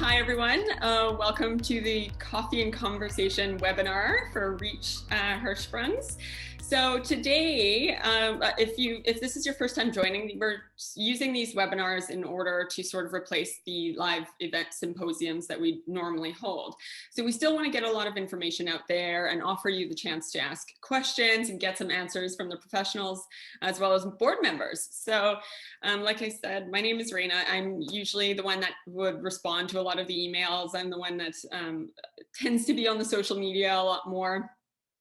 Hi everyone, welcome to the Coffee and Conversation webinar for Reach Hirschsprungs. So today, if this is your first time joining, we're using these webinars in order to sort of replace the live event symposiums that we normally hold. So we still want to get a lot of information out there and offer you the chance to ask questions and get some answers from the professionals as well as board members. So like I said, my name is Raina. I'm usually the one that would respond to a lot of the emails. I'm the one that tends to be on the social media a lot more.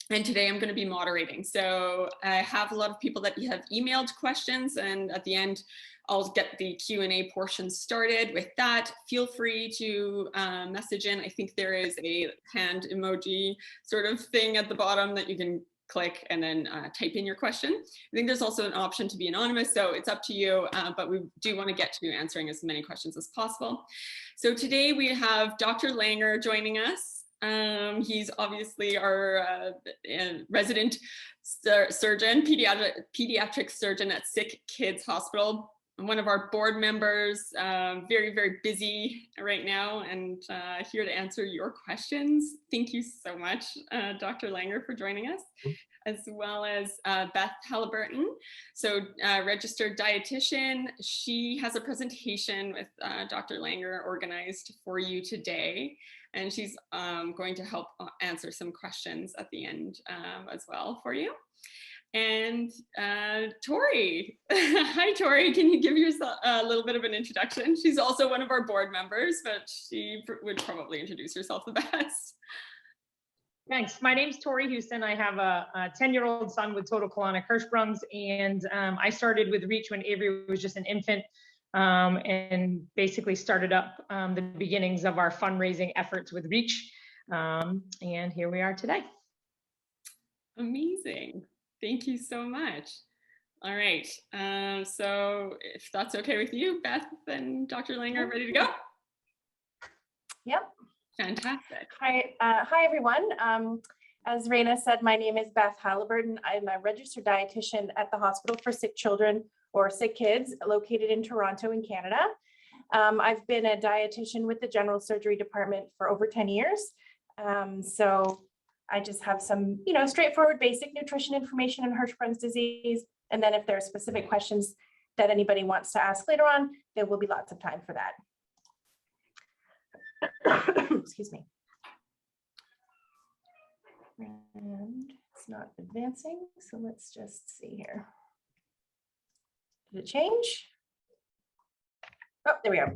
And today I'm going to be moderating. So I have a lot of people that have emailed questions, and at the end, I'll get the Q&A portion started. With that, feel free to message in. I think there is a hand emoji sort of thing at the bottom that you can click and then type in your question. I think there's also an option to be anonymous, so it's up to you, but we do want to get to answering as many questions as possible. So today we have Dr. Langer joining us. He's obviously our resident surgeon, pediatric surgeon at Sick Kids Hospital, one of our board members, very, very busy right now, and here to answer your questions. Thank you so much, Dr. Langer, for joining us, as well as Beth Haliburton, so registered dietitian. She has a presentation with Dr. Langer organized for you today, and she's going to help answer some questions at the end as well for you. And Tori, hi Tori, can you give yourself a little bit of an introduction? She's also one of our board members, but she would probably introduce herself the best. Thanks. My name's Tori Houston. I have a 10-year-old son with total colonic Hirschsprungs, and I started with Reach when Avery was just an infant, and basically started up the beginnings of our fundraising efforts with Reach, and here we are today. Amazing. Thank you so much. All right. So if that's okay with you, Beth and Dr. Langer, ready to go? Yep. Fantastic. Hi everyone. As Raina said, my name is Beth Haliburton. I'm a registered dietitian at the Hospital for Sick Children or Sick Kids located in Toronto in Canada. I've been a dietitian with the general surgery department for over 10 years. So I just have some, straightforward basic nutrition information in Hirschsprung's disease. And then if there are specific questions that anybody wants to ask later on, there will be lots of time for that. Excuse me. And it's not advancing, so let's just see here. Did it change? Oh, there we are.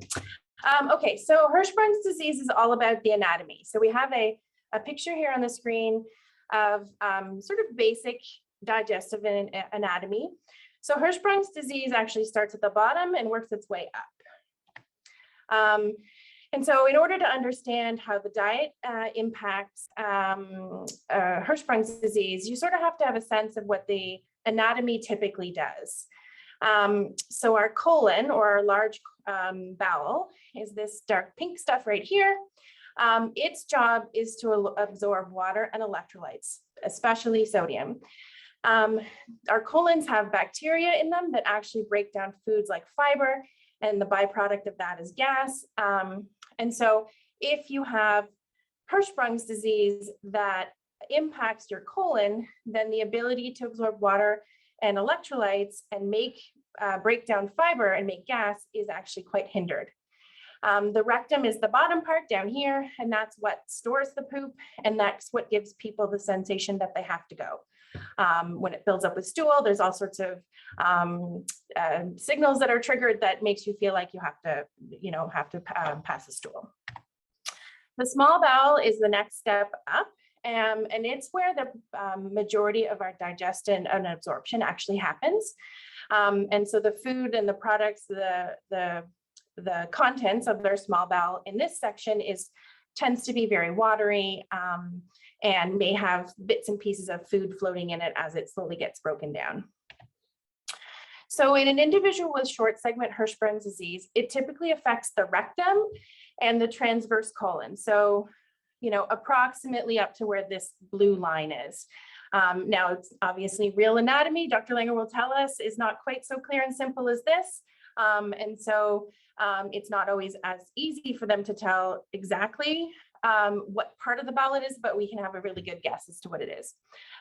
Okay, so Hirschsprung's disease is all about the anatomy. So we have a picture here on the screen of sort of basic digestive anatomy. So Hirschsprung's disease actually starts at the bottom and works its way up. And so in order to understand how the diet impacts Hirschsprung's disease, you sort of have to have a sense of what the anatomy typically does. So our colon, or our large bowel, is this dark pink stuff right here. Its job is to absorb water and electrolytes, especially sodium. Our colons have bacteria in them that actually break down foods like fiber, and the byproduct of that is gas. And so if you have Hirschsprung's disease that impacts your colon, then the ability to absorb water and electrolytes and break down fiber and make gas is actually quite hindered. The rectum is the bottom part down here, and that's what stores the poop, and that's what gives people the sensation that they have to go. When it builds up with stool, there's all sorts of signals that are triggered that makes you feel like you have to pass a stool. The small bowel is the next step up, and it's where the majority of our digestion and absorption actually happens. And so the food and the products, the contents of their small bowel in this section tends to be very watery, and may have bits and pieces of food floating in it as it slowly gets broken down. So in an individual with short segment Hirschsprung's disease, it typically affects the rectum and the transverse colon. So, approximately up to where this blue line is. Now, it's obviously real anatomy, Dr. Langer will tell us, is not quite so clear and simple as this, And so it's not always as easy for them to tell exactly what part of the bowel it is, but we can have a really good guess as to what it is.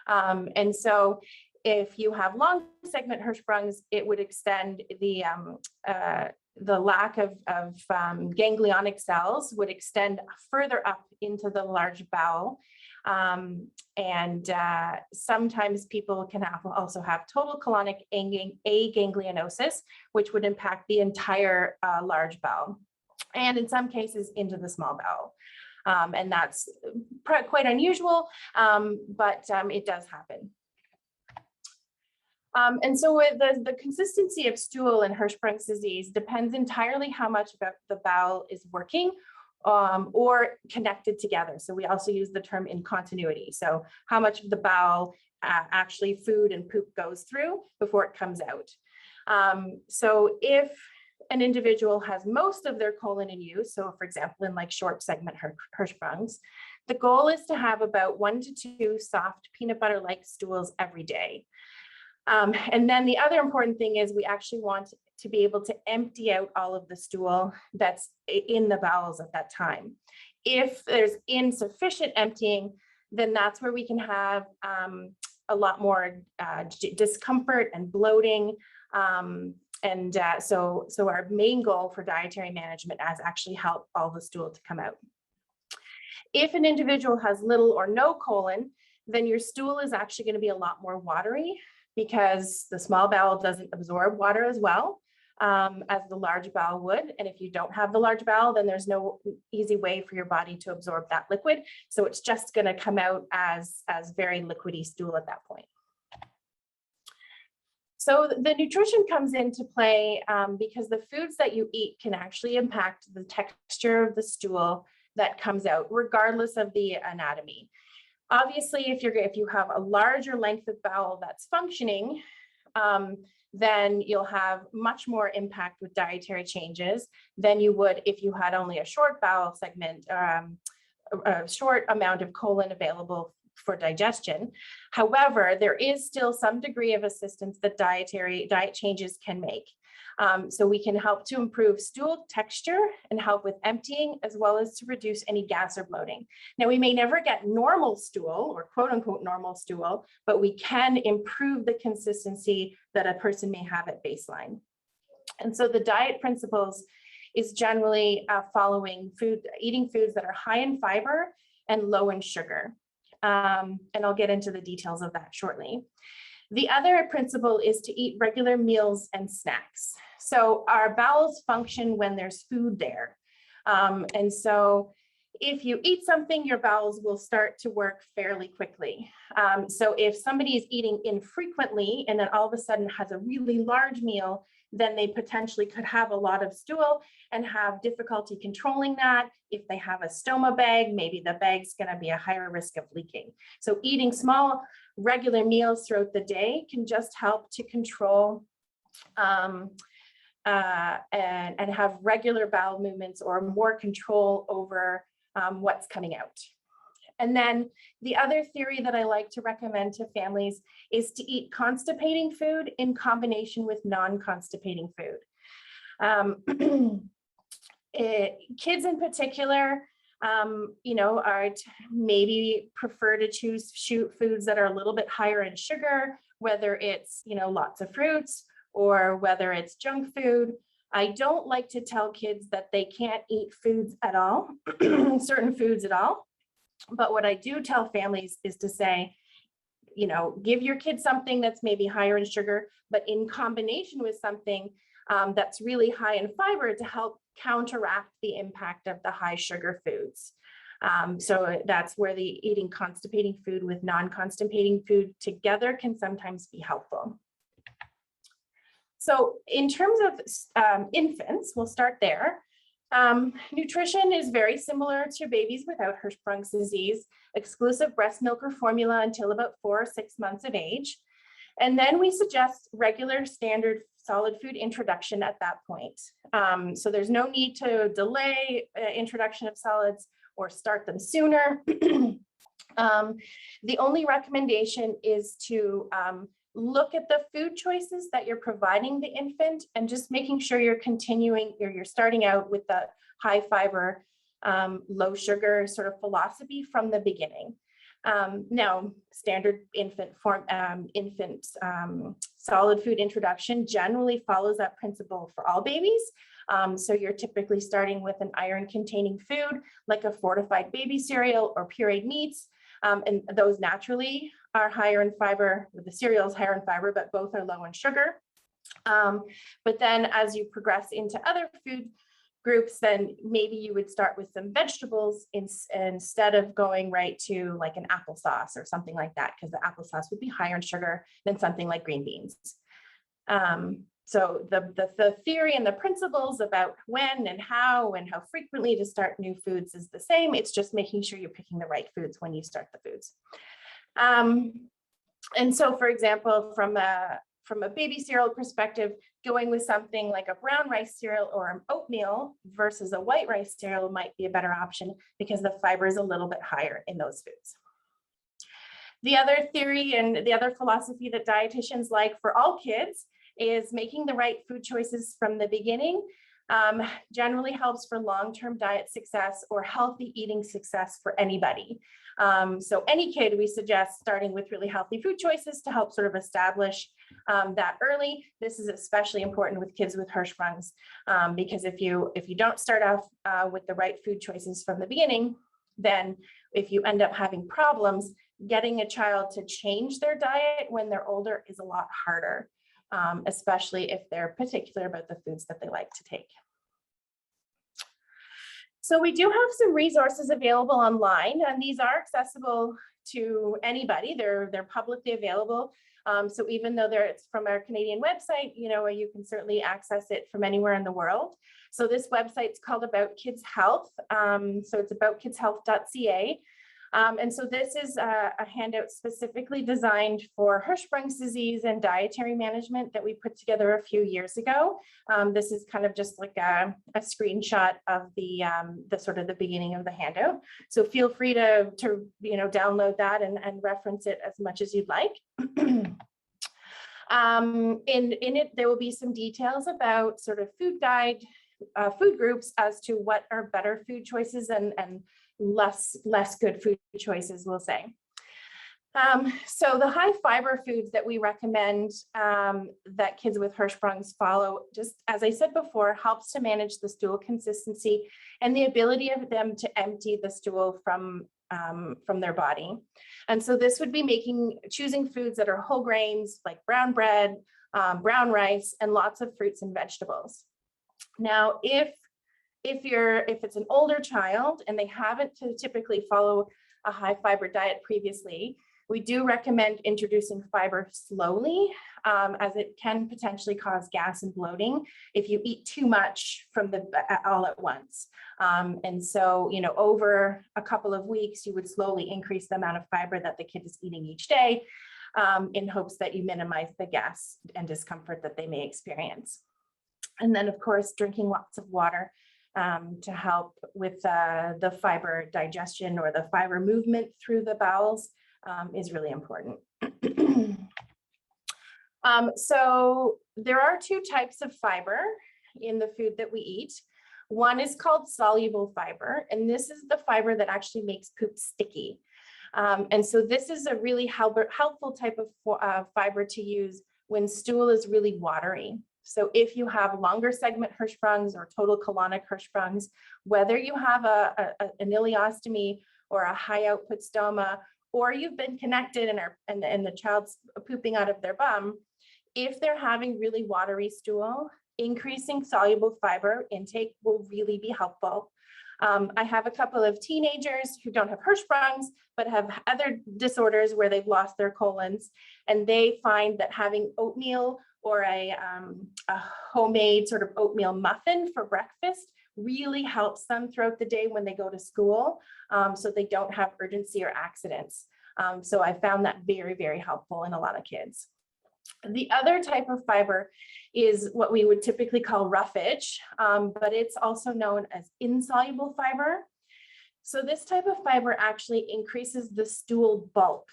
And so if you have long segment Hirschsprungs, it would extend the lack of ganglionic cells would extend further up into the large bowel. Sometimes people can also have total colonic aganglionosis, which would impact the entire large bowel, and in some cases into the small bowel. And that's quite unusual, but it does happen. And so with the consistency of stool in Hirschsprung's disease depends entirely how much about the bowel is working or connected together. So we also use the term in continuity. So how much of the bowel actually food and poop goes through before it comes out. So if an individual has most of their colon in use, so for example, in like short segment Hirschsprungs, the goal is to have about 1 to 2 soft peanut butter-like stools every day. And then the other important thing is we actually want to be able to empty out all of the stool that's in the bowels at that time. If there's insufficient emptying, then that's where we can have a lot more discomfort and bloating. So our main goal for dietary management is actually help all the stool to come out. If an individual has little or no colon, then your stool is actually going to be a lot more watery, because the small bowel doesn't absorb water as well as the large bowel would. And if you don't have the large bowel, then there's no easy way for your body to absorb that liquid. So it's just going to come out as very liquidy stool at that point. So the nutrition comes into play because the foods that you eat can actually impact the texture of the stool that comes out, regardless of the anatomy. Obviously, if you have a larger length of bowel that's functioning, then you'll have much more impact with dietary changes than you would if you had only a short bowel segment, a short amount of colon available for digestion. However, there is still some degree of assistance that diet changes can make. So we can help to improve stool texture and help with emptying, as well as to reduce any gas or bloating. Now, we may never get normal stool or quote unquote normal stool, but we can improve the consistency that a person may have at baseline. And so the diet principles is generally eating foods that are high in fiber and low in sugar. And I'll get into the details of that shortly. The other principle is to eat regular meals and snacks. So our bowels function when there's food there. And so if you eat something, your bowels will start to work fairly quickly. So if somebody is eating infrequently and then all of a sudden has a really large meal, then they potentially could have a lot of stool and have difficulty controlling that. If they have a stoma bag, maybe the bag's going to be a higher risk of leaking. So eating small, regular meals throughout the day can just help to control and have regular bowel movements or more control over what's coming out. And then the other theory that I like to recommend to families is to eat constipating food in combination with non-constipating food. Kids in particular, are maybe prefer to choose foods that are a little bit higher in sugar, whether it's, lots of fruits or whether it's junk food. I don't like to tell kids that they can't eat foods at all, certain foods at all. But what I do tell families is to say, give your kids something that's maybe higher in sugar, but in combination with something that's really high in fiber to help counteract the impact of the high sugar foods. So that's where the eating constipating food with non-constipating food together can sometimes be helpful. So in terms of infants, we'll start there. Nutrition is very similar to babies without Hirschsprung's disease, exclusive breast milk or formula until about 4 or 6 months of age. And then we suggest regular standard solid food introduction at that point. So there's no need to delay introduction of solids or start them sooner. The only recommendation is to look at the food choices that you're providing the infant and just making sure you're continuing, you're starting out with the high fiber, low sugar sort of philosophy from the beginning. Now, standard infant solid food introduction generally follows that principle for all babies. So you're typically starting with an iron containing food like a fortified baby cereal or pureed meats. And those naturally are higher in fiber. The cereal is higher in fiber, but both are low in sugar. But then as you progress into other food groups, then maybe you would start with some vegetables instead of going right to like an applesauce or something like that, because the applesauce would be higher in sugar than something like green beans. So the theory and the principles about when and how frequently to start new foods is the same. It's just making sure you're picking the right foods when you start the foods. And so, for example, from a baby cereal perspective, going with something like a brown rice cereal or an oatmeal versus a white rice cereal might be a better option because the fiber is a little bit higher in those foods. The other theory and the other philosophy that dietitians like for all kids is making the right food choices from the beginning. Generally helps for long-term diet success or healthy eating success for anybody. So any kid, we suggest starting with really healthy food choices to help sort of establish that early. This is especially important with kids with Hirschsprung's because if you don't start off with the right food choices from the beginning, then if you end up having problems, getting a child to change their diet when they're older is a lot harder. Especially if they're particular about the foods that they like to take. So we do have some resources available online, and these are accessible to anybody. They're publicly available. So even though it's from our Canadian website, you can certainly access it from anywhere in the world. So this website's called About Kids Health. So it's aboutkidshealth.ca. And so this is a handout specifically designed for Hirschsprung's disease and dietary management that we put together a few years ago. This is kind of just like a screenshot of the sort of the beginning of the handout. So feel free to download that and reference it as much as you'd like. In it, there will be some details about sort of food groups as to what are better food choices and less good food choices, we'll say. So the high fiber foods that we recommend that kids with Hirschsprung's follow, just as I said before, helps to manage the stool consistency and the ability of them to empty the stool from their body. And so this would be choosing foods that are whole grains like brown bread, brown rice, and lots of fruits and vegetables. Now, if it's an older child and they haven't typically follow a high fiber diet previously, we do recommend introducing fiber slowly, as it can potentially cause gas and bloating if you eat too much all at once. And so, over a couple of weeks, you would slowly increase the amount of fiber that the kid is eating each day in hopes that you minimize the gas and discomfort that they may experience. And then, of course, drinking lots of water to help with the fiber digestion or the fiber movement through the bowels is really important. So there are two types of fiber in the food that we eat. One is called soluble fiber, and this is the fiber that actually makes poop sticky. And so this is a really helpful type of fiber to use when stool is really watery. So if you have longer segment Hirschsprung's or total colonic Hirschsprung's, whether you have an ileostomy or a high output stoma, or you've been connected and the child's pooping out of their bum, if they're having really watery stool, increasing soluble fiber intake will really be helpful. I have a couple of teenagers who don't have Hirschsprung's, but have other disorders where they've lost their colons, and they find that having oatmeal or a homemade sort of oatmeal muffin for breakfast really helps them throughout the day when they go to school, so they don't have urgency or accidents. So I found that very, very helpful in a lot of kids. The other type of fiber is what we would typically call roughage, but it's also known as insoluble fiber. So this type of fiber actually increases the stool bulk.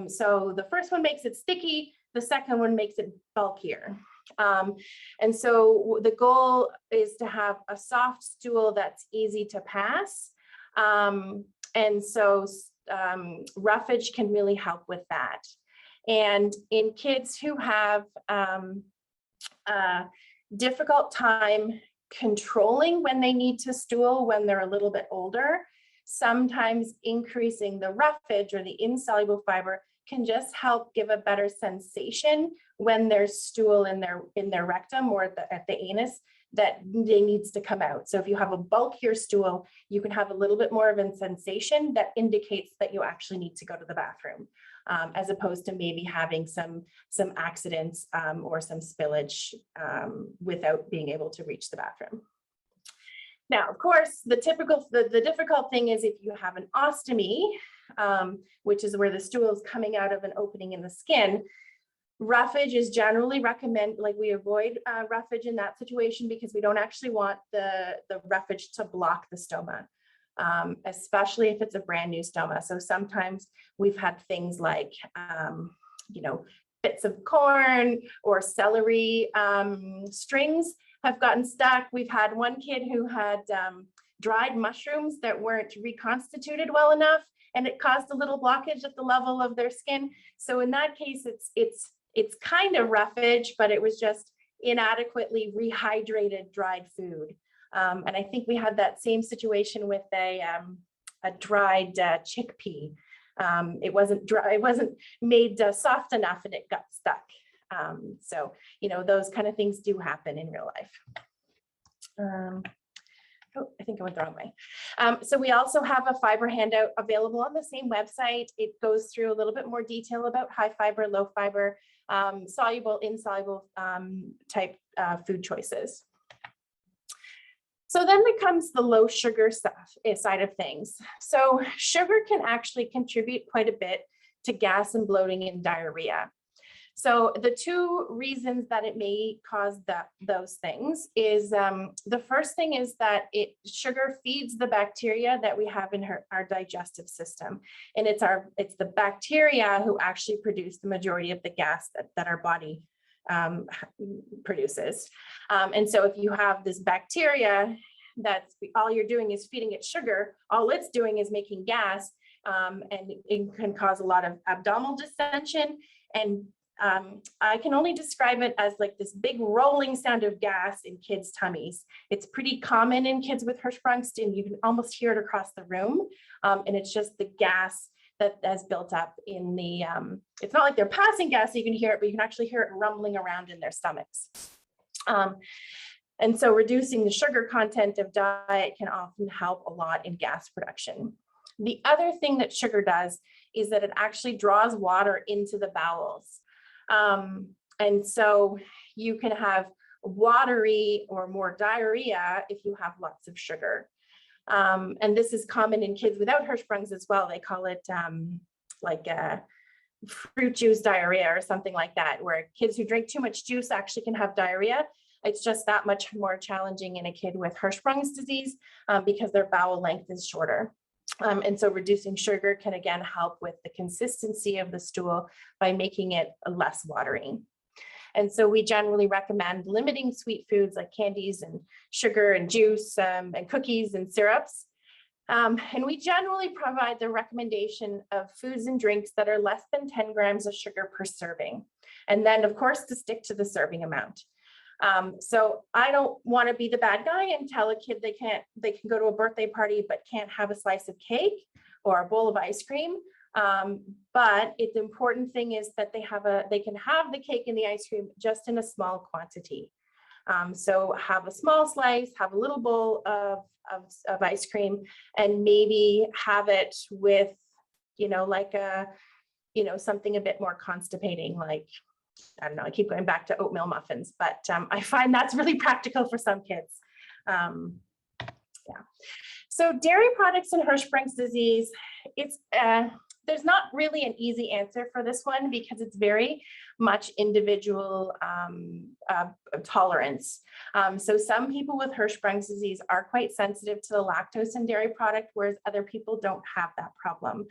So the first one makes it sticky, The second one makes it bulkier. And so the goal is to have a soft stool that's easy to pass. And so roughage can really help with that. And in kids who have a difficult time controlling when they need to stool when they're a little bit older, sometimes increasing the roughage or the insoluble fiber can just help give a better sensation when there's stool in their rectum or at the anus that they needs to come out. So if you have a bulkier stool, you can have a little bit more of a sensation that indicates that you actually need to go to the bathroom, as opposed to maybe having some accidents or some spillage without being able to reach the bathroom. Now, of course, the difficult thing is if you have an ostomy, which is where the stool is coming out of an opening in the skin, roughage is generally recommended. Like, we avoid roughage in that situation because we don't actually want the roughage to block the stoma, especially if it's a brand new stoma. So sometimes we've had things like, bits of corn or celery strings have gotten stuck. We've had one kid who had dried mushrooms that weren't reconstituted well enough, and it caused a little blockage at the level of their skin. So in that case, it's kind of roughage, but it was just inadequately rehydrated dried food. And I think we had that same situation with a dried chickpea. It wasn't dry, it wasn't made soft enough, and it got stuck. So, those kind of things do happen in real life. Oh, I think I went the wrong way. So we also have a fiber handout available on the same website. It goes through a little bit more detail about high fiber, low fiber, soluble, insoluble type food choices. So then becomes the low sugar side of things. So sugar can actually contribute quite a bit to gas and bloating and diarrhea. So the two reasons that it may cause those things is the first thing is that sugar feeds the bacteria that we have in our digestive system, and it's the bacteria who actually produce the majority of the gas that our body produces. And so if you have this bacteria that's all you're doing is feeding it sugar, all it's doing is making gas, and it can cause a lot of abdominal distension. And I can only describe it as like this big rolling sound of gas in kids' tummies. It's pretty common in kids with Hirschsprung's, and you can almost hear it across the room. And it's just the gas that has built up in the, it's not like they're passing gas, so you can hear it, but you can actually hear it rumbling around in their stomachs. And so reducing the sugar content of diet can often help a lot in gas production. The other thing that sugar does is that it actually draws water into the bowels. And so you can have watery or more diarrhea if you have lots of sugar. And this is common in kids without Hirschsprung's as well. They call it like fruit juice diarrhea or something like that, where kids who drink too much juice actually can have diarrhea. It's just that much more challenging in a kid with Hirschsprung's disease because their bowel length is shorter. And so reducing sugar can again help with the consistency of the stool by making it less watery. And so we generally recommend limiting sweet foods like candies and sugar and juice and cookies and syrups. And we generally provide the recommendation of foods and drinks that are less than 10 grams of sugar per serving. And then of course to stick to the serving amount. So I don't want to be the bad guy and tell a kid they can go to a birthday party but can't have a slice of cake or a bowl of ice cream. But the important thing is that they can have the cake and the ice cream just in a small quantity. So have a small slice, have a little bowl of ice cream, and maybe have it with, like something a bit more constipating, like, I don't know, I keep going back to oatmeal muffins, but I find that's really practical for some kids. Yeah. So dairy products and Hirschsprung's disease, there's not really an easy answer for this one because it's very much individual tolerance. So some people with Hirschsprung's disease are quite sensitive to the lactose in dairy product, whereas other people don't have that problem.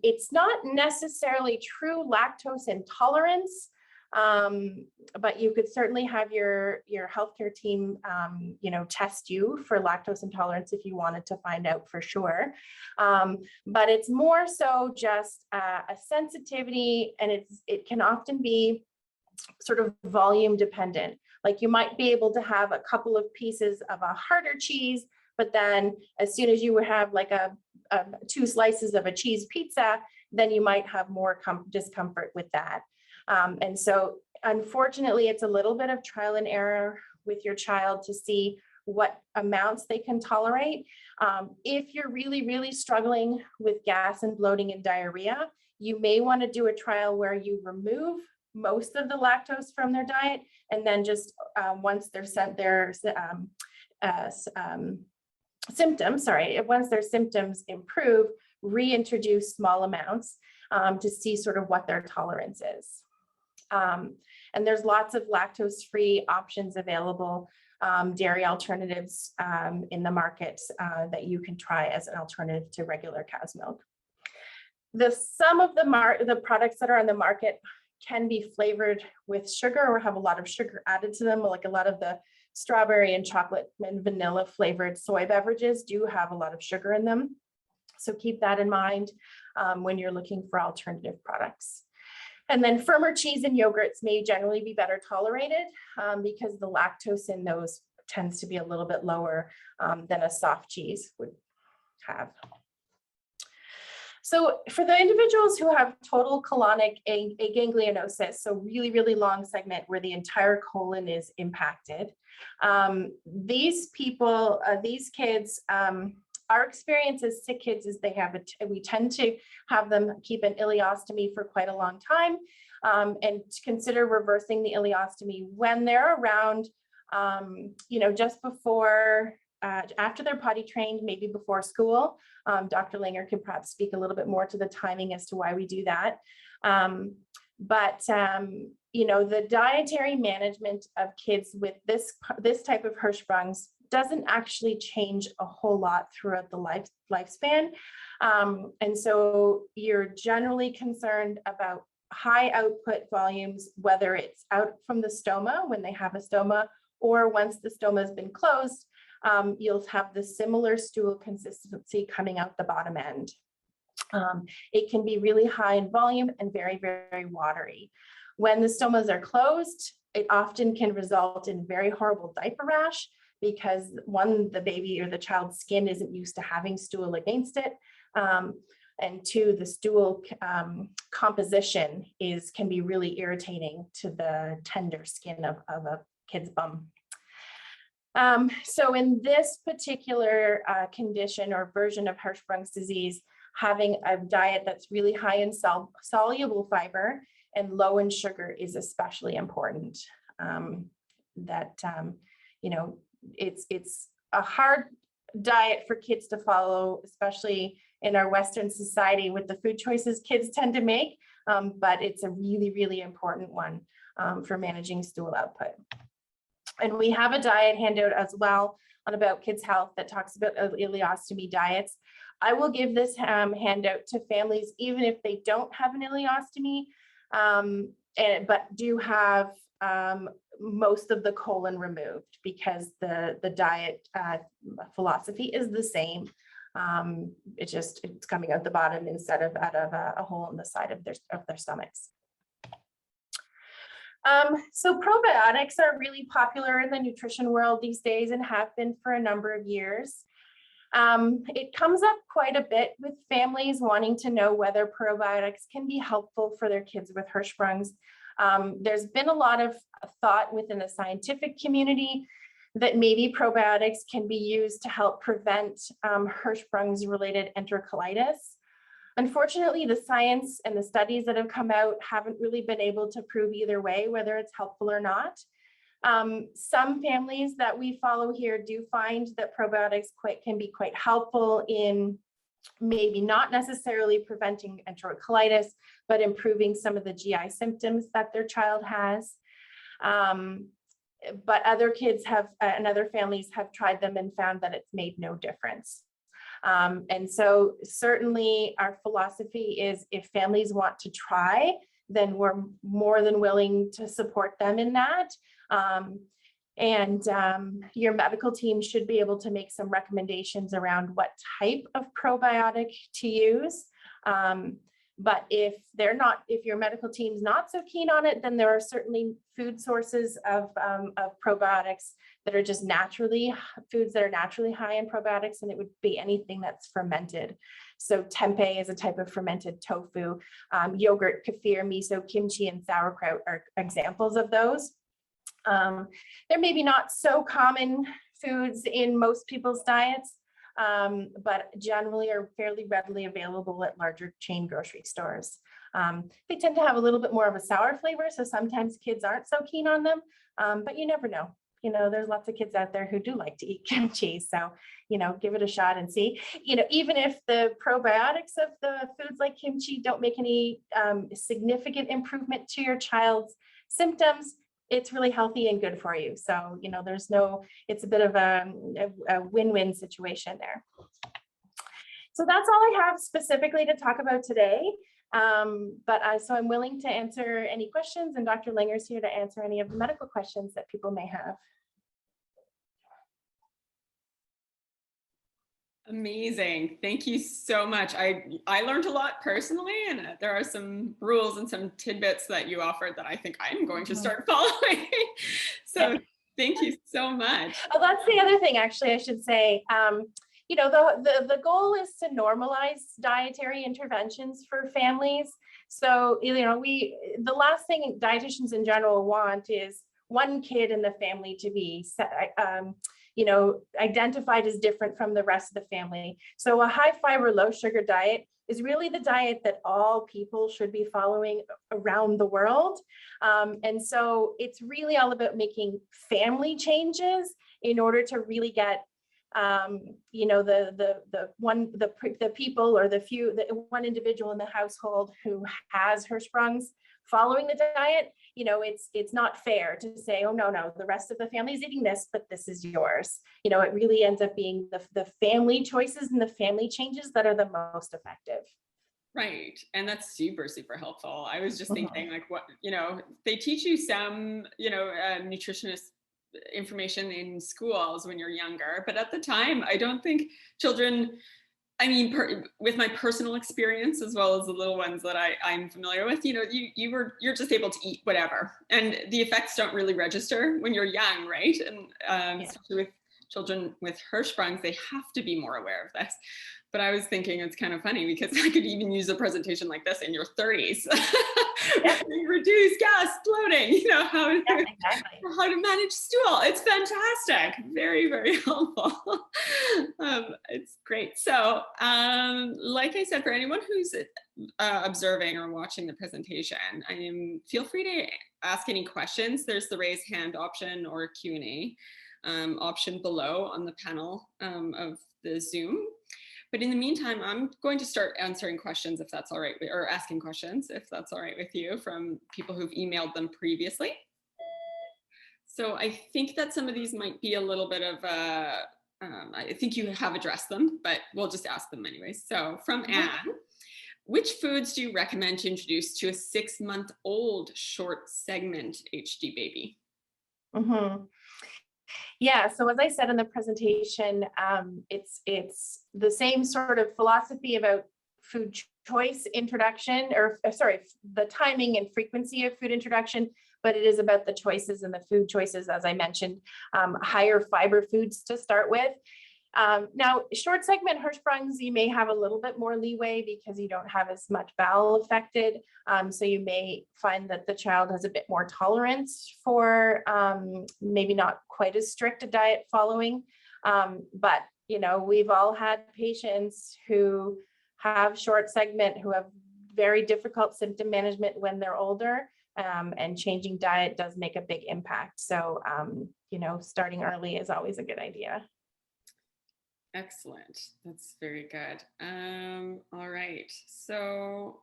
It's not necessarily true lactose intolerance. But you could certainly have your healthcare team, test you for lactose intolerance if you wanted to find out for sure. But it's more so just a sensitivity, and it can often be sort of volume dependent. Like you might be able to have a couple of pieces of a harder cheese, but then as soon as you would have like a 2 slices of a cheese pizza, then you might have more discomfort with that. And so unfortunately, it's a little bit of trial and error with your child to see what amounts they can tolerate. If you're really, really struggling with gas and bloating and diarrhea, you may want to do a trial where you remove most of the lactose from their diet, and then just once their symptoms improve, reintroduce small amounts to see sort of what their tolerance is. And there's lots of lactose-free options available, dairy alternatives in the market that you can try as an alternative to regular cow's milk. Some of the products that are on the market can be flavored with sugar or have a lot of sugar added to them, like a lot of the strawberry and chocolate and vanilla flavored soy beverages do have a lot of sugar in them. So keep that in mind when you're looking for alternative products. And then firmer cheese and yogurts may generally be better tolerated because the lactose in those tends to be a little bit lower than a soft cheese would have. So for the individuals who have total colonic aganglionosis, so really, really long segment where the entire colon is impacted, these people, these kids, our experience as sick kids is we tend to have them keep an ileostomy for quite a long time and consider reversing the ileostomy when they're around, just before, after they're potty trained, maybe before school. Dr. Langer can perhaps speak a little bit more to the timing as to why we do that. The dietary management of kids with this type of Hirschsprung's doesn't actually change a whole lot throughout the lifespan. And so you're generally concerned about high output volumes, whether it's out from the stoma when they have a stoma, or once the stoma has been closed, you'll have the similar stool consistency coming out the bottom end. It can be really high in volume and very, very watery. When the stomas are closed, it often can result in very horrible diaper rash because one, the baby or the child's skin isn't used to having stool against it. And two, the stool composition can be really irritating to the tender skin of a kid's bum. So in this particular condition or version of Hirschsprung's disease, having a diet that's really high in soluble fiber and low in sugar is especially important. It's a hard diet for kids to follow, especially in our Western society with the food choices kids tend to make, but it's a really, really important one for managing stool output. And we have a diet handout as well on About Kids Health that talks about ileostomy diets. I will give this handout to families even if they don't have an ileostomy, but do have most of the colon removed because the diet philosophy is the same. It's coming out the bottom instead of out of a hole in the side of their stomachs. So probiotics are really popular in the nutrition world these days and have been for a number of years. It comes up quite a bit with families wanting to know whether probiotics can be helpful for their kids with Hirschsprung's. There's been a lot of thought within the scientific community that maybe probiotics can be used to help prevent Hirschsprung's related enterocolitis. Unfortunately, the science and the studies that have come out haven't really been able to prove either way, whether it's helpful or not. Some families that we follow here do find that probiotics can be quite helpful in maybe not necessarily preventing enterocolitis, but improving some of the GI symptoms that their child has. But other kids and other families have tried them and found that it's made no difference. And so certainly our philosophy is if families want to try, then we're more than willing to support them in that. And your medical team should be able to make some recommendations around what type of probiotic to use. But if your medical team's not so keen on it, then there are certainly food sources of probiotics that are just foods that are naturally high in probiotics, and it would be anything that's fermented. So tempeh is a type of fermented tofu. Yogurt, kefir, miso, kimchi, and sauerkraut are examples of those. They're maybe not so common foods in most people's diets, but generally are fairly readily available at larger chain grocery stores. They tend to have a little bit more of a sour flavor, so sometimes kids aren't so keen on them, but you never know. There's lots of kids out there who do like to eat kimchi, so, give it a shot and see. Even if the probiotics of the foods like kimchi don't make any significant improvement to your child's symptoms, it's really healthy and good for you. So, it's a bit of a win-win situation there. So that's all I have specifically to talk about today. So I'm willing to answer any questions, and Dr. Langer's here to answer any of the medical questions that people may have. Amazing. Thank you so much. I learned a lot personally, and there are some rules and some tidbits that you offered that I think I'm going to start following. So thank you so much. Oh, that's the other thing, actually, I should say. The goal is to normalize dietary interventions for families. So, the last thing dietitians in general want is one kid in the family to be identified as different from the rest of the family. So a high fiber, low sugar diet is really the diet that all people should be following around the world. And so it's really all about making family changes in order to really get the people or the one individual in the household who has Hirschsprung's following the diet. It's not fair to say, oh, no, the rest of the family is eating this, but this is yours. It really ends up being the family choices and the family changes that are the most effective. Right. And that's super, super helpful. I was just thinking they teach you some, nutritionist information in schools when you're younger, but at the time, I don't think children, with my personal experience, as well as the little ones that I'm familiar with, you're just able to eat whatever, and the effects don't really register when you're young, right? And especially with children with Hirschsprung's, they have to be more aware of this. But I was thinking it's kind of funny because I could even use a presentation like this in your 30s. Reduce gas, bloating, how to manage stool. It's fantastic. Very, very helpful. It's great. So like I said, for anyone who's observing or watching the presentation, feel free to ask any questions. There's the raise hand option or Q&A option below on the panel of the Zoom. But in the meantime, I'm going to start answering questions, if that's all right, or asking questions, if that's all right with you, from people who've emailed them previously. So I think that some of these might be a little bit of I think you have addressed them, but we'll just ask them anyways. So from Anne, which foods do you recommend to introduce to a 6-month-old short segment HD baby? Yeah, so as I said in the presentation, it's the same sort of philosophy about food choice introduction, the timing and frequency of food introduction, but it is about the choices and the food choices, as I mentioned, higher fiber foods to start with. Now, short segment Hirschsprung's, you may have a little bit more leeway because you don't have as much bowel affected. So you may find that the child has a bit more tolerance for maybe not quite as strict a diet following. But, we've all had patients who have short segment who have very difficult symptom management when they're older, and changing diet does make a big impact. So, starting early is always a good idea. Excellent. That's very good. All right. So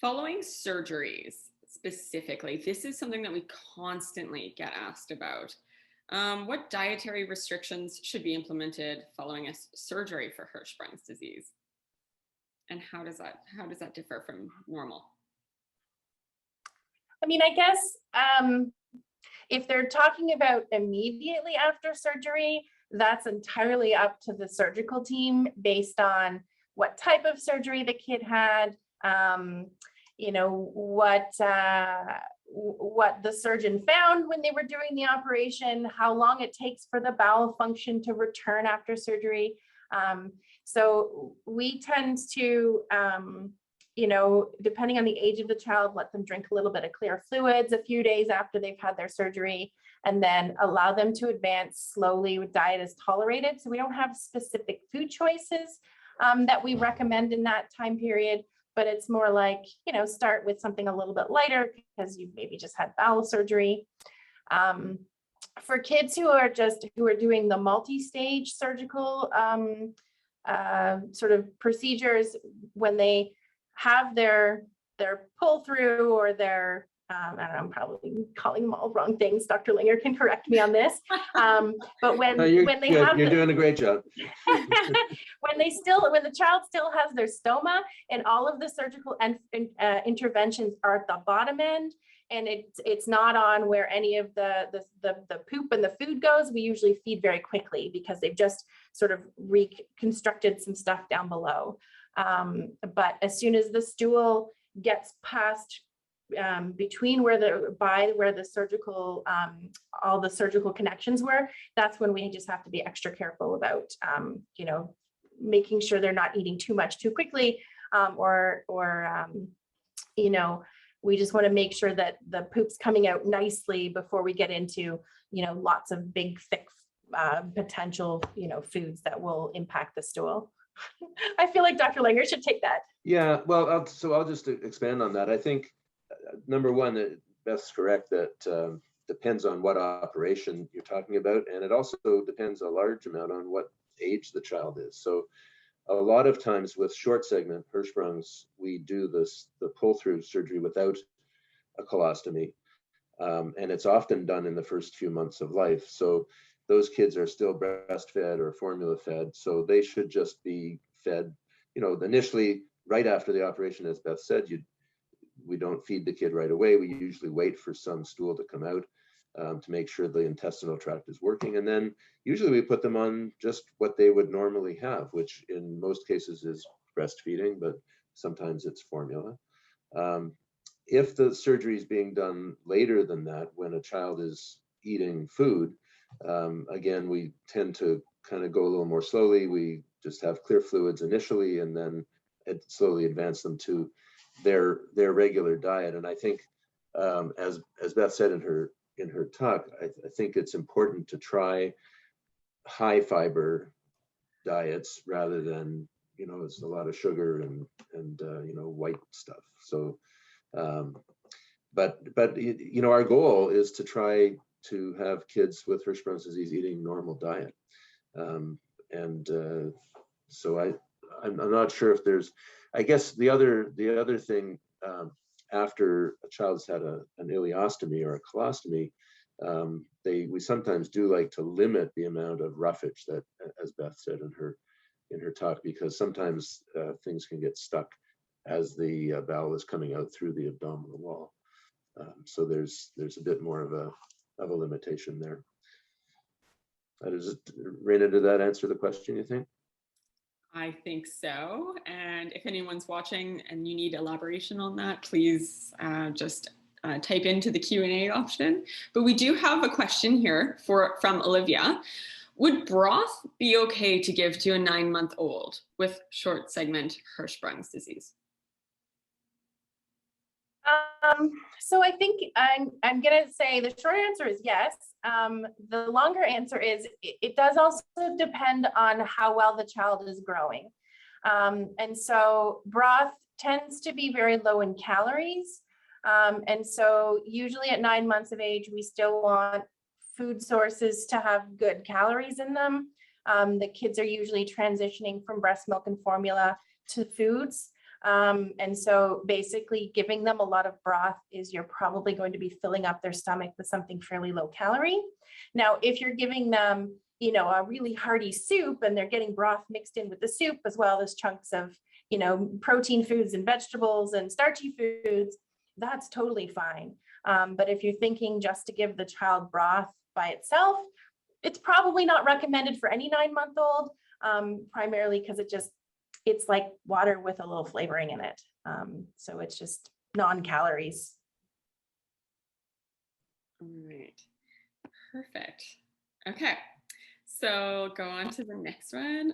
following surgeries specifically, this is something that we constantly get asked about. What dietary restrictions should be implemented following a surgery for Hirschsprung's disease? And how does that differ from normal? I mean, I guess if they're talking about immediately after surgery, that's entirely up to the surgical team based on what type of surgery the kid had, you know, what the surgeon found when they were doing the operation, how long it takes for the bowel function to return after surgery. So we tend to, you know, depending on the age of the child, let them drink a little bit of clear fluids a few days after they've had their surgery, and then allow them to advance slowly with diet as tolerated. So we don't have specific food choices that we recommend in that time period, but it's more like, you know, start with something a little bit lighter because you maybe just had bowel surgery. For kids who are doing the multi-stage surgical sort of procedures, when they have their pull through or their, I don't know, I'm probably calling them all wrong things. Dr. Linger can correct me on this. But when you're doing a great job. when the child still has their stoma and all of the surgical interventions are at the bottom end, and it's not on where any of the poop and the food goes, we usually feed very quickly because they've just sort of reconstructed some stuff down below. But as soon as the stool gets past between where the surgical all the surgical connections were, that's when we just have to be extra careful about you know, making sure they're not eating too much too quickly, or you know, we just want to make sure that the poop's coming out nicely before we get into, you know, lots of big thick potential, you know, foods that will impact the stool. I feel like Dr. Langer should take that. Yeah, well, I'll just expand on that. I think number one, Beth's correct that depends on what operation you're talking about, and it also depends a large amount on what age the child is. So a lot of times with short segment Hirschsprungs, we do the pull-through surgery without a colostomy, and it's often done in the first few months of life. So those kids are still breastfed or formula fed, so they should just be fed, you know, initially right after the operation. As Beth said, we don't feed the kid right away. We usually wait for some stool to come out to make sure the intestinal tract is working. And then usually we put them on just what they would normally have, which in most cases is breastfeeding, but sometimes it's formula. If the surgery is being done later than that, when a child is eating food, again, we tend to kind of go a little more slowly. We just have clear fluids initially, and then slowly advance them to their regular diet. And I think, as Beth said in her talk, I think it's important to try high fiber diets rather than, you know, it's a lot of sugar and you know, white stuff. So, but you know, our goal is to try to have kids with Hirschsprung's disease eating normal diet, so I'm not sure if there's, I guess the other thing, after a child's had an ileostomy or a colostomy, we sometimes do like to limit the amount of roughage that, as Beth said in her talk, because sometimes things can get stuck as the bowel is coming out through the abdominal wall. So there's a bit more of a limitation there. Raina, did that answer the question, you think? I think so. And if anyone's watching and you need elaboration on that, please just type into the Q&A option. But we do have a question here from Olivia. Would broth be okay to give to a 9-month-old with short segment Hirschsprung's disease? So I think I'm gonna say the short answer is yes. The longer answer is it does also depend on how well the child is growing. And so broth tends to be very low in calories. And so usually at 9 months of age, we still want food sources to have good calories in them. The kids are usually transitioning from breast milk and formula to foods. And so basically giving them a lot of broth is you're probably going to be filling up their stomach with something fairly low calorie. Now, if you're giving them, you know, a really hearty soup and they're getting broth mixed in with the soup as well as chunks of, you know, protein foods and vegetables and starchy foods, that's totally fine. But if you're thinking just to give the child broth by itself, it's probably not recommended for any 9-month-old, primarily because it's like water with a little flavoring in it. So it's just non-calories. All right, perfect. Okay, so go on to the next one.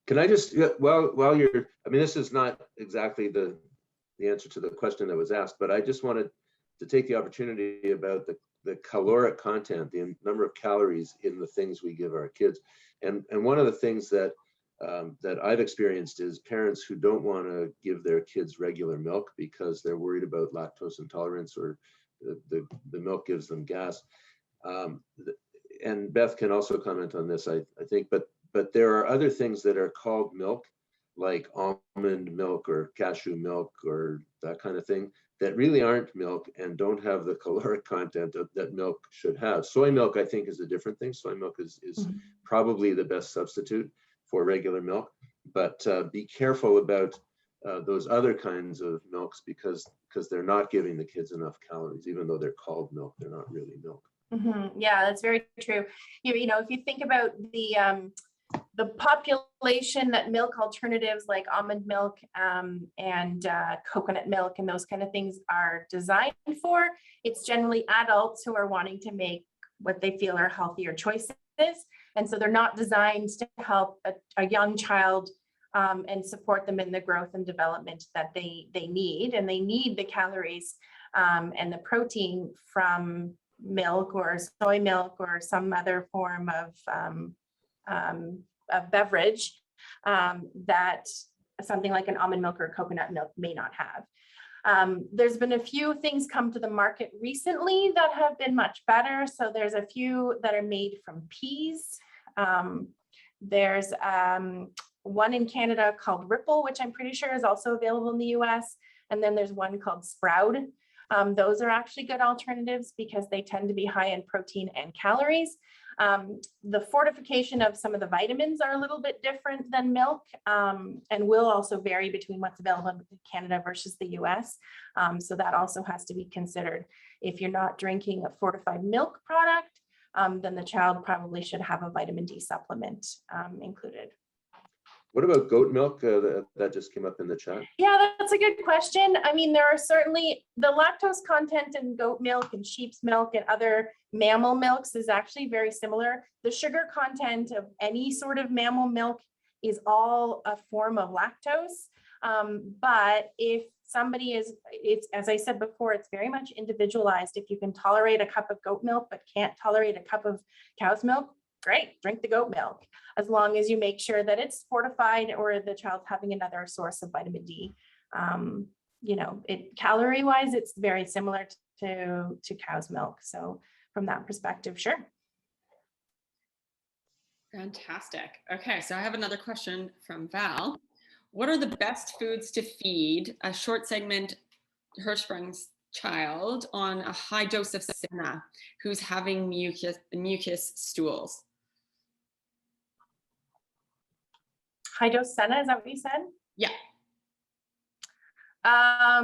Can I just, while you're, I mean, this is not exactly the answer to the question that was asked, but I just wanted to take the opportunity about the caloric content, the number of calories in the things we give our kids. And one of the things that I've experienced is parents who don't want to give their kids regular milk because they're worried about lactose intolerance or the milk gives them gas. And Beth can also comment on this, I think, but there are other things that are called milk, like almond milk or cashew milk or that kind of thing, that really aren't milk and don't have the caloric content that milk should have. Soy milk, I think, is a different thing. Soy milk is probably the best substitute for regular milk, but be careful about those other kinds of milks because they're not giving the kids enough calories, even though they're called milk, they're not really milk. Yeah, that's very true. You know, if you think about the population that milk alternatives like almond milk and coconut milk and those kind of things are designed for, it's generally adults who are wanting to make what they feel are healthier choices. And so they're not designed to help a young child and support them in the growth and development that they need. And they need the calories and the protein from milk or soy milk or some other form of beverage that something like an almond milk or coconut milk may not have. There's been a few things come to the market recently that have been much better. So there's a few that are made from peas. There's one in Canada called Ripple, which I'm pretty sure is also available in the US. And then there's one called Sprout. Those are actually good alternatives because they tend to be high in protein and calories. The fortification of some of the vitamins are a little bit different than milk and will also vary between what's available in Canada versus the US. So that also has to be considered. If you're not drinking a fortified milk product, then the child probably should have a vitamin D supplement included. What about goat milk? That just came up in the chat. Yeah, that's a good question. I mean, there are certainly the lactose content in goat milk and sheep's milk and other mammal milks is actually very similar. The sugar content of any sort of mammal milk is all a form of lactose. But if somebody it's as I said before, it's very much individualized. If you can tolerate a cup of goat milk but can't tolerate a cup of cow's milk, great, drink the goat milk, as long as you make sure that it's fortified or the child's having another source of vitamin D. You know, calorie wise, it's very similar to cow's milk. So from that perspective, sure. Fantastic. Okay, so I have another question from Val. What are the best foods to feed a short segment Hirschsprung's child on a high dose of senna who's having mucus stools? High dose senna, is that what you said? Yeah. I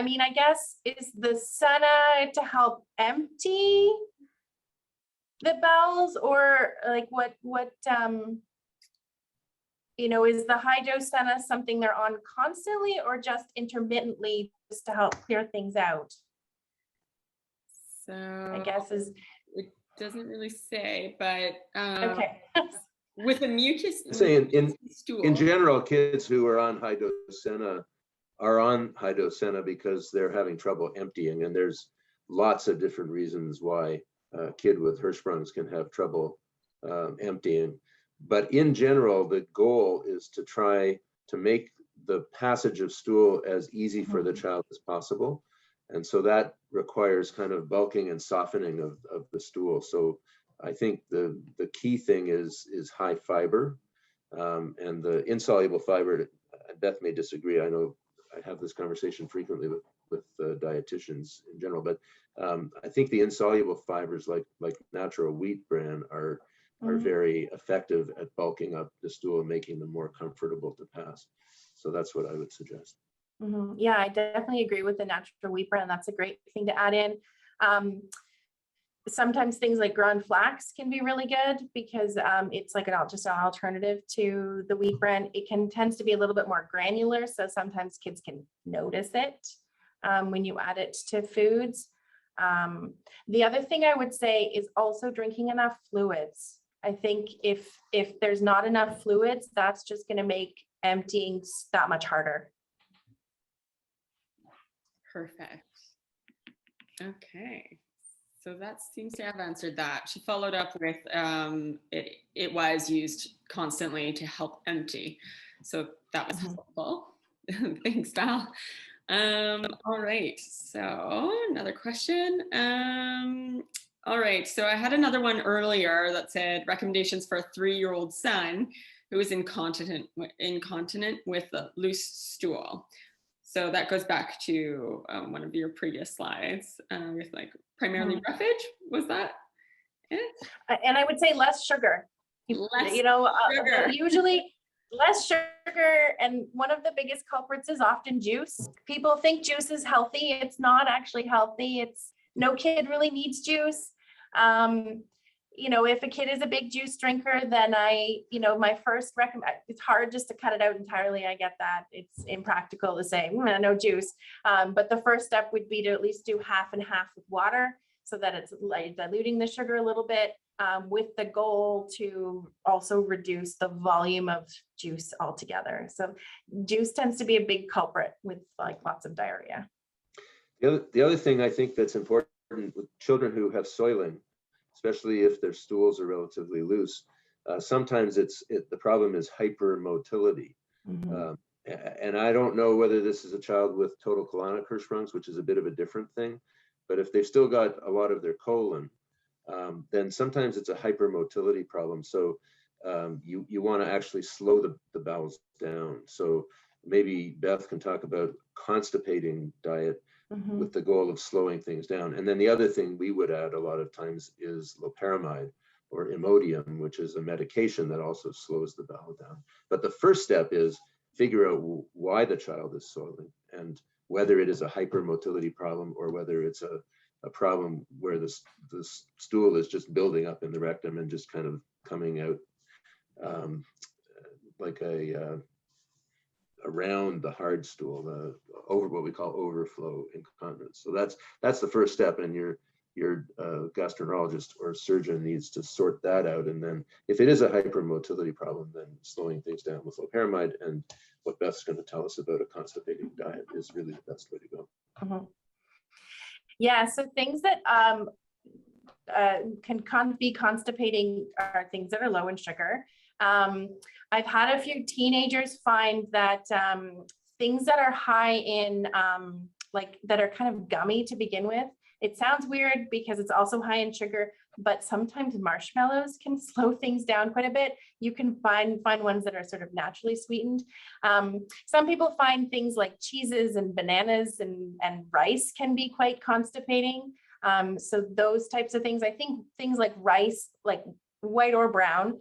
mean, I guess is the senna to help empty the bowels, or like what you know, is the high dose senna something they're on constantly or just intermittently just to help clear things out? So I guess it doesn't really say, but okay. with a mucus stool. In general, kids who are on high dose senna are on high dose senna because they're having trouble emptying, and there's lots of different reasons why a kid with Hirschsprung's can have trouble emptying. But in general, the goal is to try to make the passage of stool as easy for the child as possible. And so that requires kind of bulking and softening of the stool. So I think the key thing is high fiber, and the insoluble fiber. Beth may disagree. I know I have this conversation frequently with dietitians in general, but I think the insoluble fibers like natural wheat bran are very effective at bulking up the stool and making them more comfortable to pass. So that's what I would suggest. Yeah, I definitely agree with the natural wheat bran. That's a great thing to add in. Sometimes things like ground flax can be really good because it's like just an alternative to the wheat bran. It tends to be a little bit more granular, so sometimes kids can notice it when you add it to foods. The other thing I would say is also drinking enough fluids. I think if there's not enough fluids, that's just going to make emptying that much harder. Perfect. Okay. So that seems to have answered that. She followed up with it was used constantly to help empty. So that was helpful. Thanks, Val. All right. So another question. All right. So I had another one earlier that said recommendations for a 3-year-old son who is incontinent with a loose stool. So that goes back to one of your previous slides with like primarily roughage. Was that it? And I would say less sugar. Sugar. Usually less sugar. And one of the biggest culprits is often juice. People think juice is healthy. It's not actually healthy. No kid really needs juice. If a kid is a big juice drinker, then my first it's hard just to cut it out entirely. I get that. It's impractical to say, no juice. But the first step would be to at least do half and half with water so that it's like diluting the sugar a little bit with the goal to also reduce the volume of juice altogether. So juice tends to be a big culprit with like lots of diarrhea. The other thing I think that's important with children who have soiling, especially if their stools are relatively loose, sometimes the problem is hypermotility. And I don't know whether this is a child with total colonic Hirschsprung's, which is a bit of a different thing, but if they've still got a lot of their colon, then sometimes it's a hypermotility problem. So you want to actually slow the bowels down. So maybe Beth can talk about constipating diet with the goal of slowing things down. And then the other thing we would add a lot of times is loperamide or Imodium, which is a medication that also slows the bowel down. But the first step is figure out why the child is soiling and whether it is a hypermotility problem or whether it's a problem where the stool is just building up in the rectum and just kind of coming out like around the hard stool, over what we call overflow incontinence. So that's the first step, and your gastroenterologist or surgeon needs to sort that out. And then if it is a hypermotility problem, then slowing things down with loperamide and what Beth's going to tell us about a constipating diet is really the best way to go. Yeah, so things that can be constipating are things that are low in sugar. I've had a few teenagers find that things that are high in, that are kind of gummy to begin with, it sounds weird because it's also high in sugar, but sometimes marshmallows can slow things down quite a bit. You can find ones that are sort of naturally sweetened. Some people find things like cheeses and bananas and rice can be quite constipating. So those types of things, I think things like rice, like white or brown,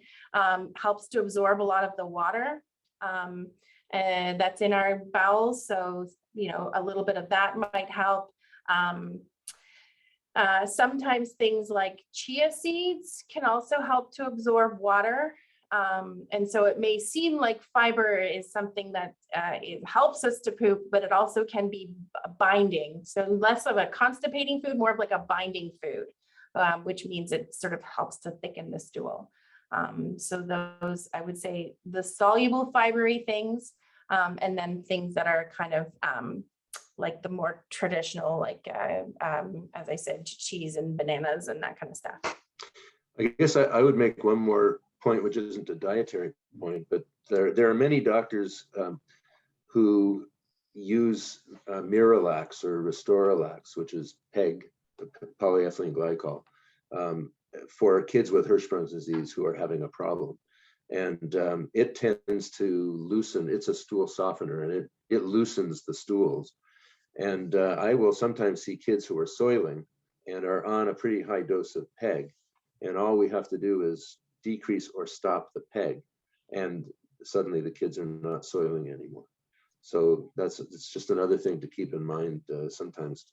helps to absorb a lot of the water and that's in our bowels. So, a little bit of that might help. Sometimes things like chia seeds can also help to absorb water. And so it may seem like fiber is something that it helps us to poop, but it also can be binding. So less of a constipating food, more of like a binding food, which means it sort of helps to thicken the stool. So those, I would say, the soluble fibery things, and then things that are kind of like the more traditional, like, as I said, cheese and bananas and that kind of stuff. I guess I would make one more point, which isn't a dietary point, but there are many doctors who use Miralax or Restoralax, which is PEG, polyethylene glycol, for kids with Hirschsprung's disease who are having a problem. And it tends to loosen, it's a stool softener, and it loosens the stools. And I will sometimes see kids who are soiling and are on a pretty high dose of PEG. And all we have to do is decrease or stop the PEG. And suddenly the kids are not soiling anymore. So it's just another thing to keep in mind. Sometimes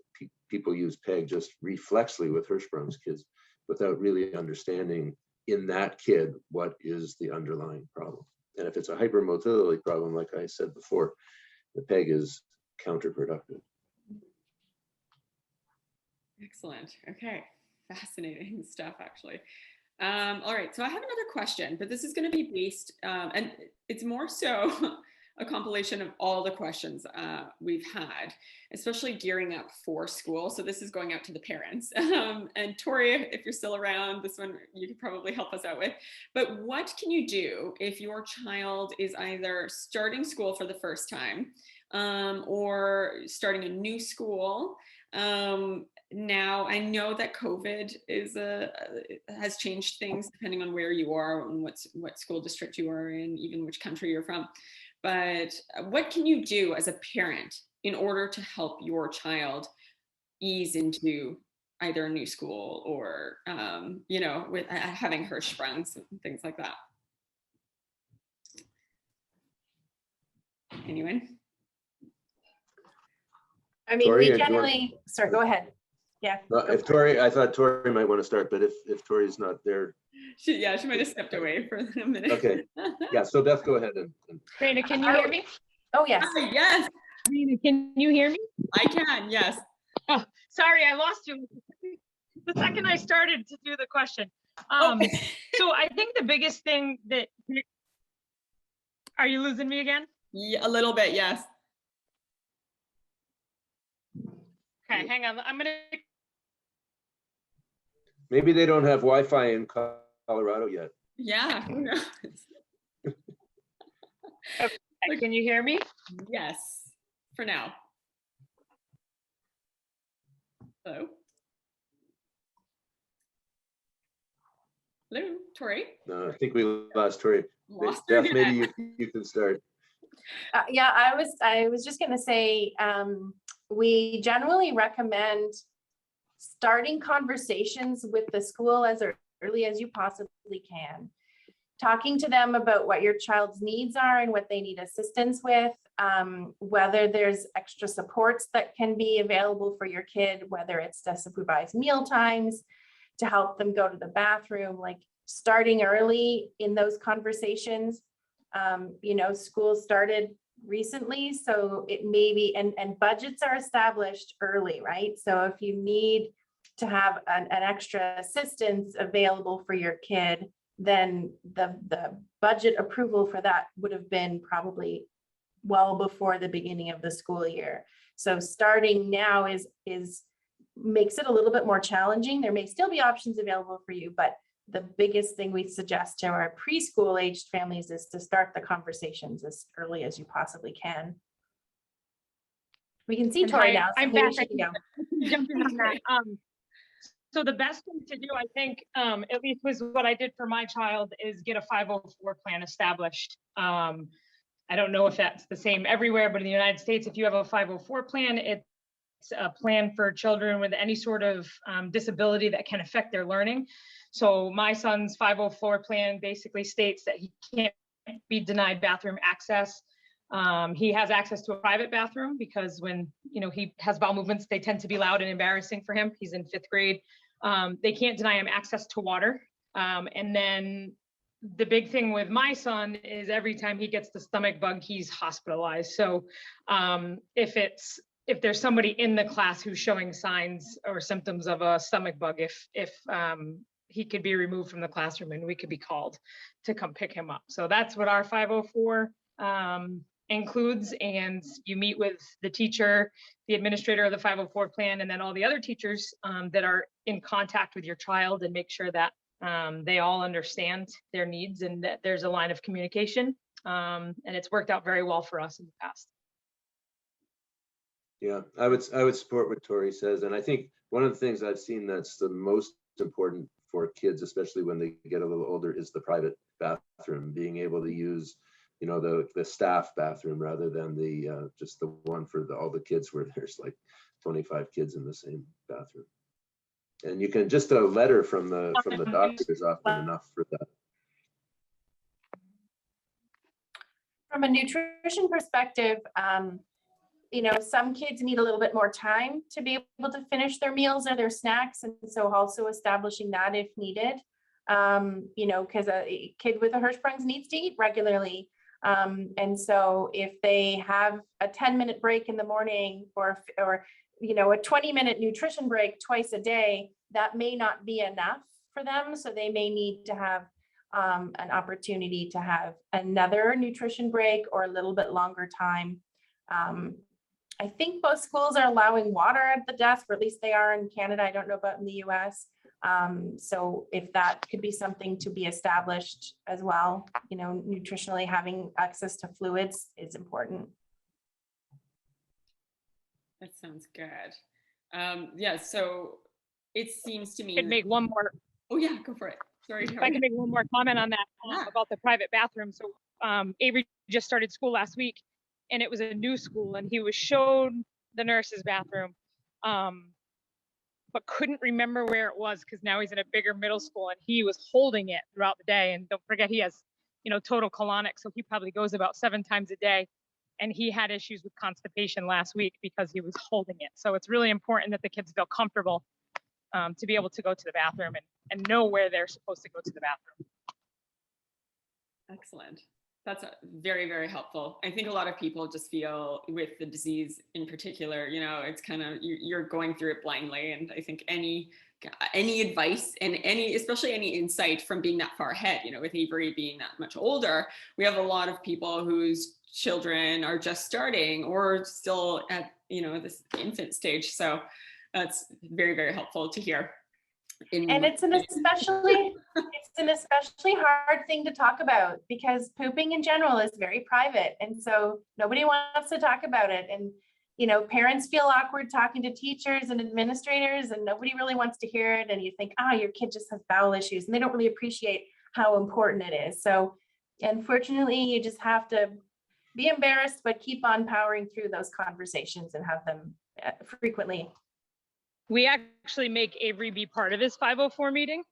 people use PEG just reflexly with Hirschsprung's kids without really understanding in that kid what is the underlying problem. And if it's a hypermotility problem, like I said before, the PEG is counterproductive. Excellent. Okay. Fascinating stuff, actually. All right. So I have another question, but this is going to be based, and it's more so a compilation of all the questions we've had, especially gearing up for school. So this is going out to the parents. And Tori, if you're still around, this one you could probably help us out with. But what can you do if your child is either starting school for the first time or starting a new school? Now, I know that COVID has changed things depending on where you are and what school district you are in, even which country you're from. But what can you do as a parent in order to help your child ease into either a new school or, with having Hirschsprungs and things like that? Anyone? I mean, Tori, we generally, sorry, go ahead. Yeah. If Tori, I thought Tori might want to start, but if Tori's not there. She might have stepped away for a minute. Okay. Yeah, so Beth, go ahead. Raina, can you hear me? Oh, yes. Hi, yes, Raina, can you hear me? I can, yes. Oh, sorry, I lost you the second I started to do the question. So I think the biggest thing that, are you losing me again? Yeah, a little bit, yes. Okay, hang on. I'm gonna. Maybe they don't have Wi-Fi in Colorado yet. Yeah, who knows? Okay, can you hear me? Yes, for now. Hello? Hello, Tori? No, I think we lost Tori. Lost her Beth, again. maybe you can start. Yeah, I was just going to say, we generally recommend starting conversations with the school as early as you possibly can. Talking to them about what your child's needs are and what they need assistance with, whether there's extra supports that can be available for your kid, whether it's to supervise meal times, to help them go to the bathroom, like starting early in those conversations. School started recently, so it may be, and budgets are established early, right? So if you need to have an extra assistance available for your kid, then the budget approval for that would have been probably well before the beginning of the school year. So starting now makes it a little bit more challenging. There may still be options available for you, but the biggest thing we suggest to our preschool aged families is to start the conversations as early as you possibly can. We can see Tori now. So I'm back. Jumping on that. So the best thing to do, I think, at least was what I did for my child, is get a 504 plan established. I don't know if that's the same everywhere, but in the United States, if you have a 504 plan, it's a plan for children with any sort of disability that can affect their learning. So my son's 504 plan basically states that he can't be denied bathroom access. He has access to a private bathroom because when he has bowel movements, they tend to be loud and embarrassing for him. He's in 5th grade. They can't deny him access to water. And then the big thing with my son is every time he gets the stomach bug, he's hospitalized. So if there's somebody in the class who's showing signs or symptoms of a stomach bug, if he could be removed from the classroom and we could be called to come pick him up. So that's what our 504 includes. And you meet with the teacher, the administrator of the 504 plan, and then all the other teachers that are in contact with your child, and make sure that they all understand their needs and that there's a line of communication. And it's worked out very well for us in the past. Yeah, I would support what Tori says. And I think one of the things I've seen that's the most important for kids, especially when they get a little older, is the private bathroom, being able to use, the staff bathroom rather than the just the one for all the kids where there's like 25 kids in the same bathroom. And you can just a letter from the doctor is often enough for that. from a nutrition perspective, you know, some kids need a little bit more time to be able to finish their meals or their snacks. And so also establishing that if needed, you know, because a kid with a Hirschsprung's needs to eat regularly. And so if they have a 10-minute break in the morning or, you know, a 20-minute nutrition break twice a day, that may not be enough for them. So they may need to have an opportunity to have another nutrition break or a little bit longer time. I think most schools are allowing water at the desk, or at least they are in Canada. I don't know about in the US. So if that could be something to be established as well, you know, nutritionally having access to fluids is important. That sounds good. Yeah, so it seems to me. Could make one more. Oh yeah, go for it. Sorry. If I can make one more comment on that about the private bathroom. So Avery just started school last week, and it was a new school, and he was shown the nurse's bathroom, but couldn't remember where it was because now he's in a bigger middle school, and he was holding it throughout the day. And don't forget, he has, you know, total colonic, so he probably goes about 7 times a day. And he had issues with constipation last week because he was holding it. So it's really important that the kids feel comfortable to be able to go to the bathroom and know where they're supposed to go to the bathroom. Excellent. That's very, very helpful. I think a lot of people just feel with the disease in particular, you know, it's kind of, you're going through it blindly. And I think any advice and especially any insight from being that far ahead, you know, with Avery being that much older, we have a lot of people whose children are just starting or still at, you know, this infant stage. So that's very, very helpful to hear. And it's an especially hard thing to talk about because pooping in general is very private. And so nobody wants to talk about it. And, you know, parents feel awkward talking to teachers and administrators, and nobody really wants to hear it. And you think, your kid just has bowel issues, and they don't really appreciate how important it is. So unfortunately, you just have to be embarrassed, but keep on powering through those conversations and have them frequently. We actually make Avery be part of his 504 meeting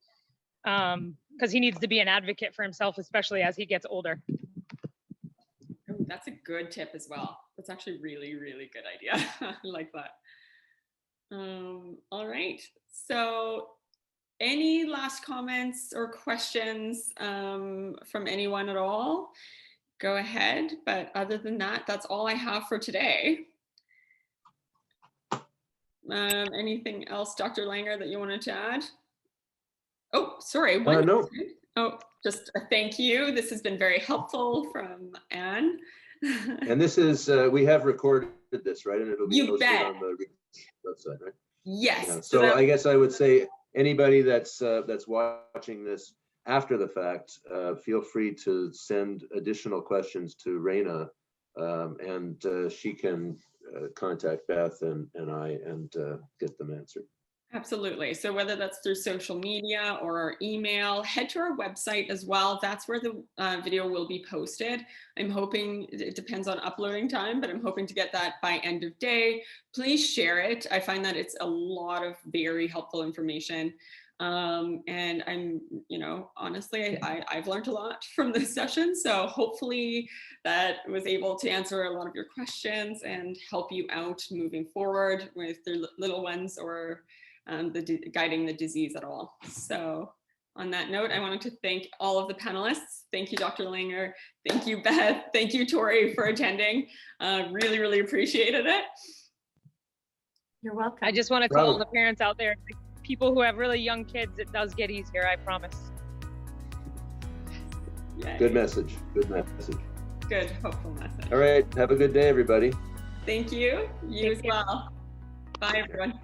because he needs to be an advocate for himself, especially as he gets older. Oh, that's a good tip as well. That's actually really, really good idea. I like that. All right. So any last comments or questions from anyone at all? Go ahead. But other than that, that's all I have for today. Anything else, Dr. Langer, that you wanted to add? Oh, sorry. No. Oh, just a thank you. This has been very helpful from Anne. And this is, we have recorded this, right? And it'll be posted bet. on the website, right? Yes. Yeah. So I guess I would say anybody that's watching this after the fact, feel free to send additional questions to Raina, and she can contact Beth and I and get them answered. Absolutely. So whether that's through social media or email, head to our website as well. That's where the video will be posted. I'm hoping, it depends on uploading time, but I'm hoping to get that by end of day. Please share it. I find that it's a lot of very helpful information. And I'm, you know, honestly, I've learned a lot from this session. So hopefully that was able to answer a lot of your questions and help you out moving forward with their little ones or guiding the disease at all. So on that note, I wanted to thank all of the panelists. Thank you, Dr. Langer. Thank you, Beth. Thank you, Tori, for attending. Really, really appreciated it. You're welcome. I just want to tell all the parents out there, people who have really young kids, it does get easier, I promise. Yay. Good message. Good message. Good, hopeful message. All right. Have a good day, everybody. Thank you. You as well. Bye, everyone.